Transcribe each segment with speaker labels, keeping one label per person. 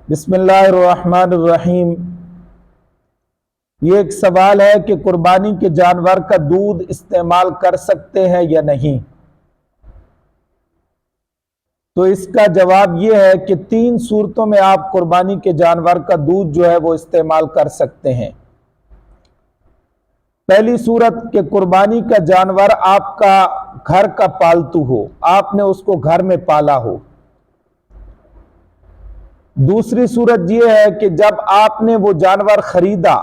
Speaker 1: بسم اللہ الرحمن الرحیم۔ یہ ایک سوال ہے کہ قربانی کے جانور کا دودھ استعمال کر سکتے ہیں یا نہیں؟ تو اس کا جواب یہ ہے کہ 3 صورتوں میں آپ قربانی کے جانور کا دودھ جو ہے وہ استعمال کر سکتے ہیں۔ پہلی صورت کہ قربانی کا جانور آپ کا گھر کا پالتو ہو، آپ نے اس کو گھر میں پالا ہو۔ دوسری صورت یہ ہے کہ جب آپ نے وہ جانور خریدا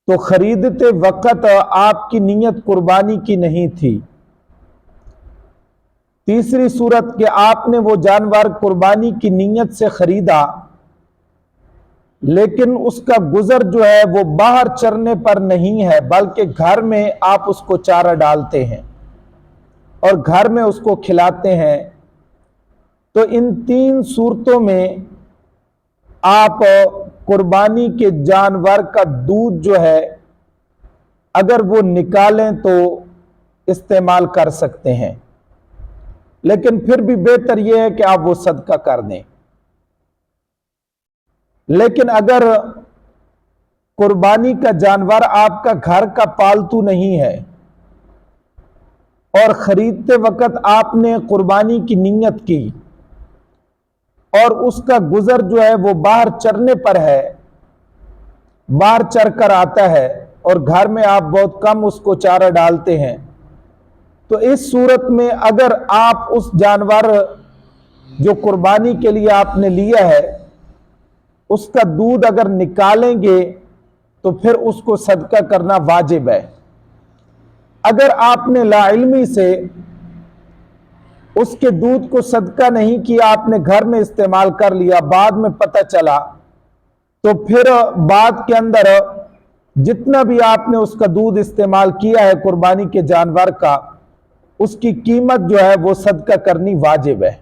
Speaker 1: تو خریدتے وقت آپ کی نیت قربانی کی نہیں تھی۔ تیسری صورت کہ آپ نے وہ جانور قربانی کی نیت سے خریدا لیکن اس کا گزر جو ہے وہ باہر چرنے پر نہیں ہے بلکہ گھر میں آپ اس کو چارہ ڈالتے ہیں اور گھر میں اس کو کھلاتے ہیں۔ تو ان 3 صورتوں میں آپ قربانی کے جانور کا دودھ جو ہے اگر وہ نکالیں تو استعمال کر سکتے ہیں، لیکن پھر بھی بہتر یہ ہے کہ آپ وہ صدقہ کر دیں۔ لیکن اگر قربانی کا جانور آپ کا گھر کا پالتو نہیں ہے اور خریدتے وقت آپ نے قربانی کی نیت کی اور اس کا گزر جو ہے وہ باہر چرنے پر ہے، باہر چر کر آتا ہے اور گھر میں آپ بہت کم اس کو چارہ ڈالتے ہیں، تو اس صورت میں اگر آپ اس جانور جو قربانی کے لیے آپ نے لیا ہے اس کا دودھ اگر نکالیں گے تو پھر اس کو صدقہ کرنا واجب ہے۔ اگر آپ نے لا علمی سے اس کے دودھ کو صدقہ نہیں کیا، آپ نے گھر میں استعمال کر لیا، بعد میں پتہ چلا، تو پھر بعد کے اندر جتنا بھی آپ نے اس کا دودھ استعمال کیا ہے قربانی کے جانور کا، اس کی قیمت جو ہے وہ صدقہ کرنی واجب ہے۔